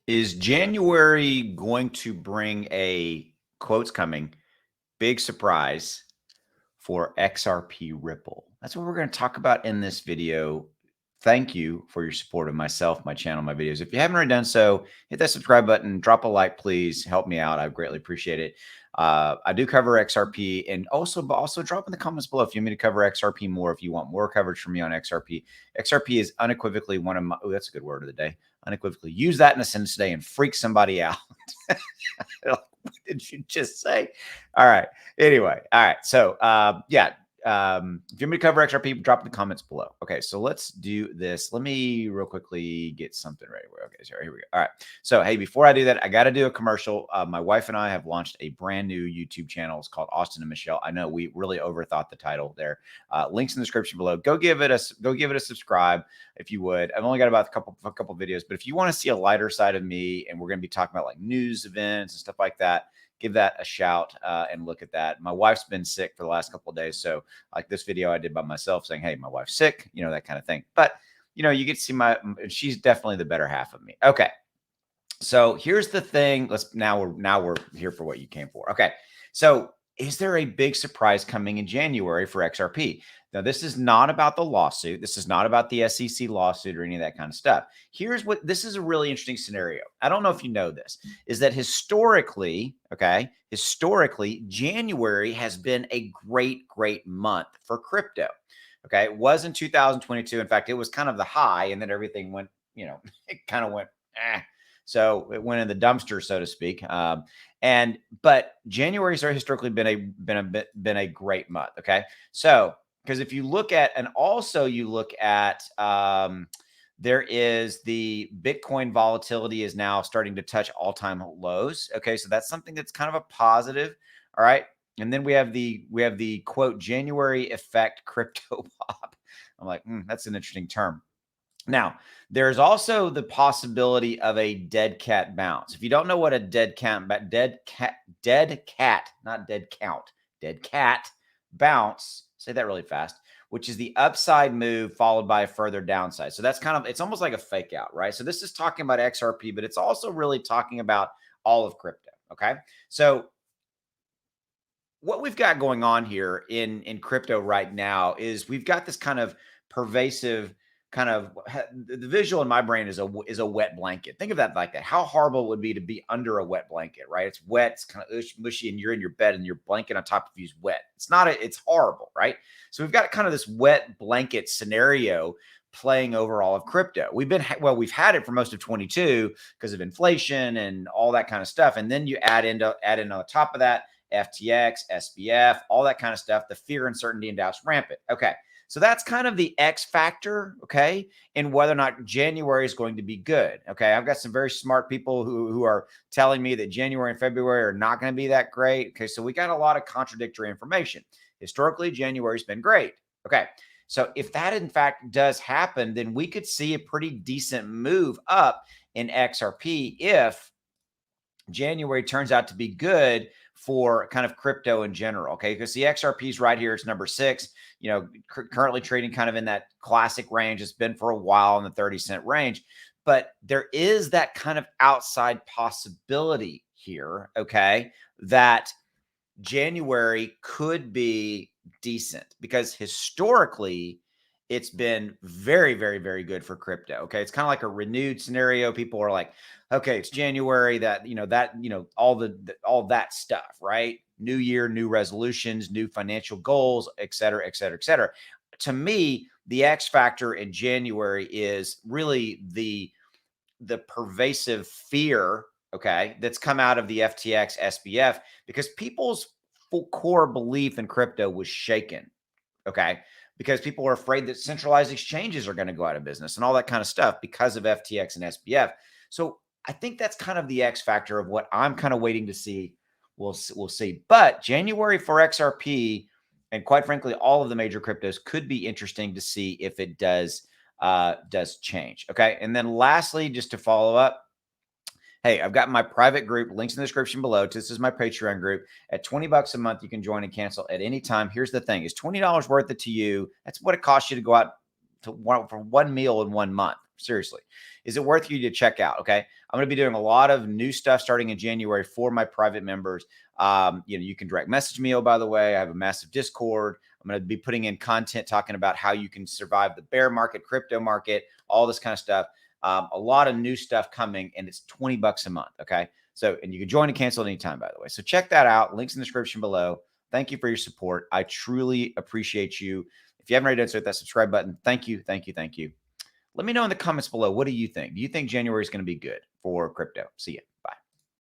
Is January going to bring a quotes coming big surprise for XRP Ripple? That's what we're going to talk about in this video. Thank you for your support of myself, my channel, my videos. If you haven't already done so, hit that subscribe button, drop a like, please. Help me out. I greatly appreciate it. I do cover XRP, and also drop in the comments below if you want me to cover XRP more, if you want more coverage from me on XRP. XRP is unequivocally one of my, oh, that's a good word of the day. Unequivocally. Use that in a sentence today and freak somebody out. What did you just say? All right. Anyway, all right. So, yeah. If you want me to cover XRP, drop in the comments below. Okay, so let's do this. Let me real quickly get something ready. Okay, so here we go. All right. So, hey, before I do that, I got to do a commercial. My wife and I have launched a brand new YouTube channel. It's called Austin and Michelle. I know we really overthought the title there. Links in the description below. Go give it a subscribe if you would. I've only got about a couple videos, but if you want to see a lighter side of me, and we're going to be talking about like news events and stuff like that, give that a shout and look at that. My wife's been sick for the last couple of days. So like this video I did by myself saying, hey, my wife's sick, you know, that kind of thing. But, you know, you get to see she's definitely the better half of me. Okay. So here's the thing. Now we're here for what you came for. Okay. So is there a big surprise coming in January for XRP? Now, this is not about the lawsuit. This is not about the SEC lawsuit or any of that kind of stuff. This is a really interesting scenario. I don't know if you know this, is that historically, January has been a great month for crypto. Okay. It was in 2022. In fact, it was kind of the high, and then everything went, you know, it kind of went, so it went in the dumpster, so to speak. But January's historically been a great month. Okay. So, because if you look at, and also you look at, there is the Bitcoin volatility is now starting to touch all-time lows. Okay. So that's something that's kind of a positive. All right. And then we have the quote, January effect crypto pop. I'm like, that's an interesting term. Now, there's also the possibility of a dead cat bounce. If you don't know what a dead cat bounce, say that really fast, which is the upside move followed by a further downside. So that's kind of, it's almost like a fake out, right? So this is talking about XRP, but it's also really talking about all of crypto. Okay. So what we've got going on here in crypto right now is we've got this kind of pervasive kind of, the visual in my brain is a wet blanket. Think of that like that. How horrible it would be to be under a wet blanket, right? It's wet, it's kind of mushy, and you're in your bed and your blanket on top of you is wet. It's horrible, right? So we've got kind of this wet blanket scenario playing over all of crypto. We've had it for most of 22 because of inflation and all that kind of stuff. And then you add in on top of that, FTX, SBF, all that kind of stuff. The fear, uncertainty, and doubt's rampant. Okay. So that's kind of the X factor, okay, in whether or not January is going to be good. Okay. I've got some very smart people who are telling me that January and February are not going to be that great. Okay. So we got a lot of contradictory information. Historically, January's been great. Okay. So if that in fact does happen, then we could see a pretty decent move up in XRP if January turns out to be good for kind of crypto in general. Okay. Because the XRP is right here. It's number 6, you know, currently trading kind of in that classic range. It's been for a while in the 30-cent range, but there is that kind of outside possibility here. Okay. That January could be decent because historically it's been very good for crypto. Okay. It's kind of like a renewed scenario. People are like, okay, it's January, all that stuff, right? New year, new resolutions, new financial goals, et cetera, et cetera, et cetera. To me, the X factor in January is really the pervasive fear, okay, that's come out of the FTX SBF because people's full core belief in crypto was shaken. Okay. Because people are afraid that centralized exchanges are going to go out of business and all that kind of stuff because of FTX and SBF. So I think that's kind of the X factor of what I'm kind of waiting to see. We'll see. But January for XRP and quite frankly, all of the major cryptos could be interesting to see if it does change. Okay. And then lastly, just to follow up, hey, I've got my private group, links in the description below. This is my Patreon group. At $20 a month, you can join and cancel at any time. Here's the thing. Is $20 worth it to you? That's what it costs you to go out for one meal in 1 month. Seriously. is it worth you to check out? Okay. I'm going to be doing a lot of new stuff starting in January for my private members. You can direct message me. Oh, by the way, I have a massive Discord. I'm going to be putting in content talking about how you can survive the bear market, crypto market, all this kind of stuff. A lot of new stuff coming, and it's $20 a month. Okay. So, and you can join and cancel at any time, by the way. So check that out. Links in the description below. Thank you for your support. I truly appreciate you. If you haven't already done so, hit that subscribe button. Thank you. Thank you. Thank you. Let me know in the comments below. What do you think? Do you think January is going to be good for crypto? See ya. Bye.